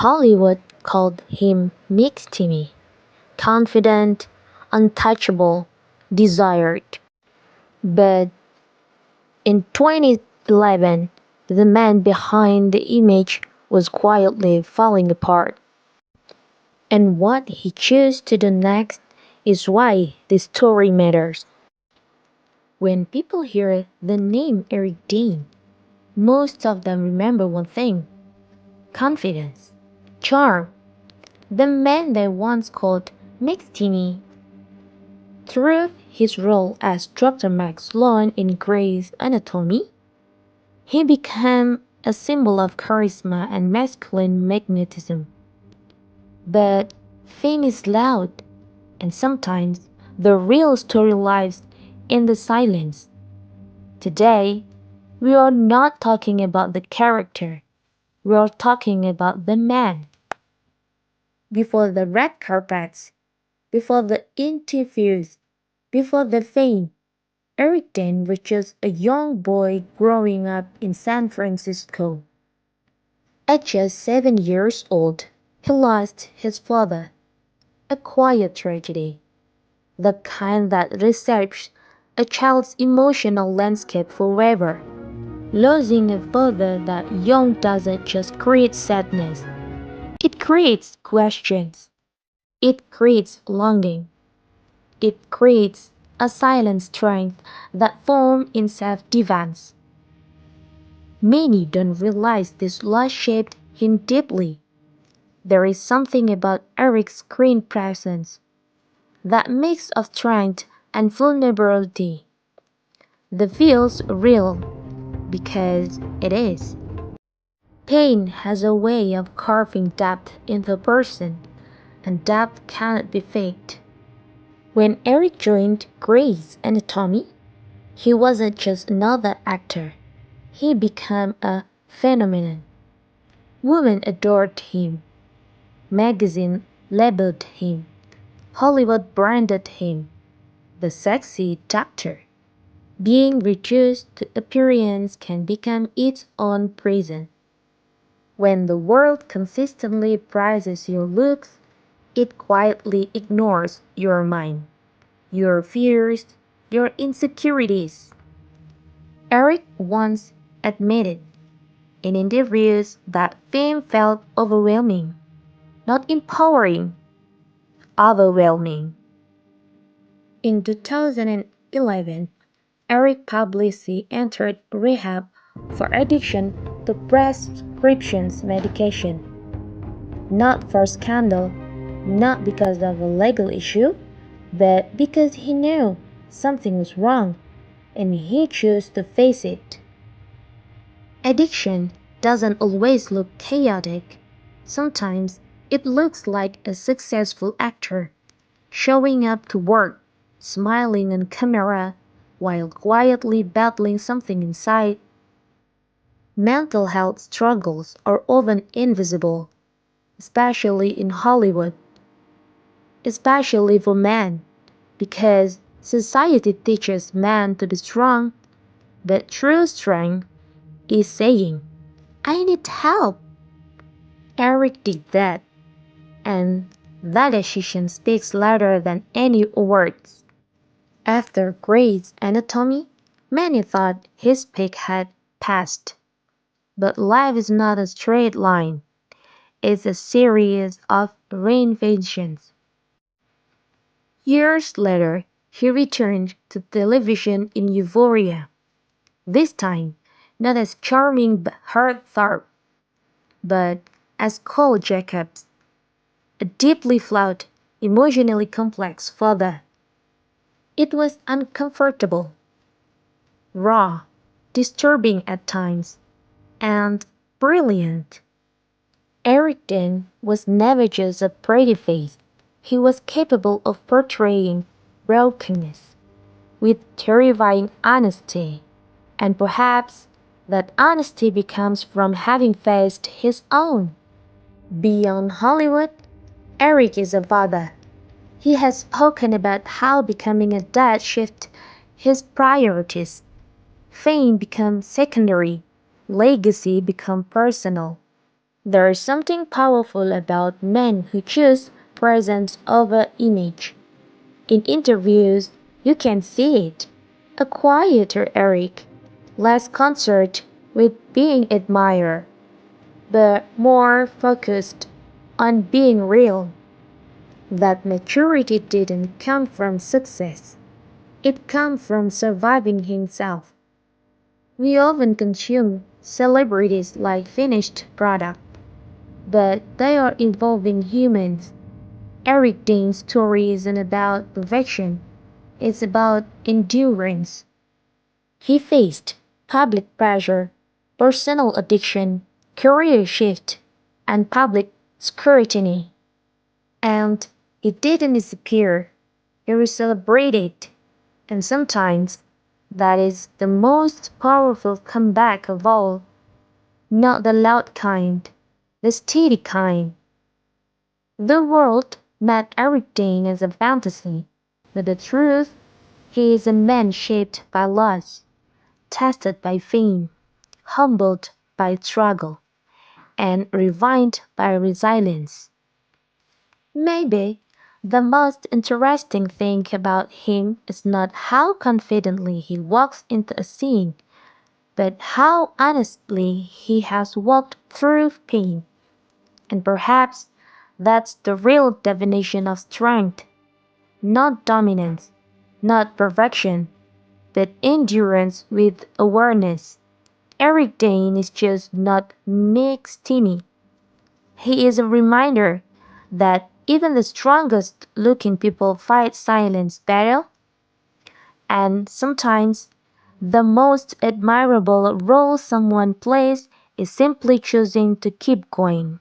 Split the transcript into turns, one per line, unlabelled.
Hollywood called him McSteamy, confident, untouchable, desired. But in 2011, the man behind the image was quietly falling apart. And what he chose to do next is why this story matters. When people hear the name Eric Dane, most of them remember one thing: confidence, charm. The man they once called McSteamy. Through his role as Dr. Max Sloan in Grey's Anatomy, he became a symbol of charisma and masculine magnetism. But fame is loud, and sometimes the real story lies in the silence. Today, we are not talking about the character, we are talking about the man. Before the red carpets, before the interviews, before the fame, Eric Dane was just a young boy growing up in San Francisco. At just 7 years old, he lost his father, a quiet tragedy, the kind that reshapes a child's emotional landscape forever. Losing a father that young doesn't just create sadness, it creates questions, it creates longing, it creates a silent strength that forms in self-defense. Many don't realize this loss shaped him deeply. There is something about Eric's screen presence, that mix of strength and vulnerability, that feels real because it is. Pain has a way of carving depth into a person, and depth cannot be faked. When Eric joined Grey's Anatomy, he wasn't just another actor. He became a phenomenon. Women adored him. Magazines labeled him. Hollywood branded him the sexy doctor. Being reduced to appearance can become its own prison. When the world consistently prizes your looks, it quietly ignores your mind, your fears, your insecurities. Eric once admitted in interviews that fame felt overwhelming, not empowering, overwhelming. In 2011, Eric publicly entered rehab for addiction to prescription medication. Not for scandal, not because of a legal issue, but because he knew something was wrong and he chose to face it. Addiction doesn't always look chaotic. Sometimes it looks like a successful actor showing up to work, smiling on camera, while quietly battling something inside. Mental health struggles are often invisible, especially in Hollywood, especially for men, because society teaches men to be strong, but true strength is saying, I need help. Eric did that, and that decision speaks louder than any words. After Grey's Anatomy, many thought his peak had passed. But life is not a straight line. It's a series of reinventions. Years later, he returned to television in Euphoria. This time, not as charming Heartthorpe, but as Cole Jacobs, a deeply flawed, emotionally complex father. It was uncomfortable, raw, disturbing at times, and brilliant. Eric Dane was never just a pretty face. He was capable of portraying brokenness with terrifying honesty, and perhaps that honesty becomes from having faced his own. Beyond Hollywood, Eric is a father. He has spoken about how becoming a dad shifted his priorities. Fame becomes secondary, legacy becomes personal. There is something powerful about men who choose presence over image. In interviews, you can see it. A quieter Eric, less concerned with being admired, but more focused on being real. That maturity didn't come from success. It came from surviving himself. We often consume celebrities like finished product, but they are evolving humans. Eric Dane's story isn't about perfection, it's about endurance. He faced public pressure, personal addiction, career shift, and public scrutiny. And he didn't disappear. He was celebrated. And sometimes that is the most powerful comeback of all. Not the loud kind, the steady kind. The world met Eric Dane as a fantasy, but the truth, he is a man shaped by loss, tested by fame, humbled by struggle, and refined by resilience. Maybe the most interesting thing about him is not how confidently he walks into a scene, but how honestly he has walked through pain. And perhaps that's the real definition of strength. Not dominance, not perfection, but endurance with awareness. Eric Dane is just not McSteamy. He is a reminder that even the strongest looking people fight silence battle, and sometimes the most admirable role someone plays is simply choosing to keep going.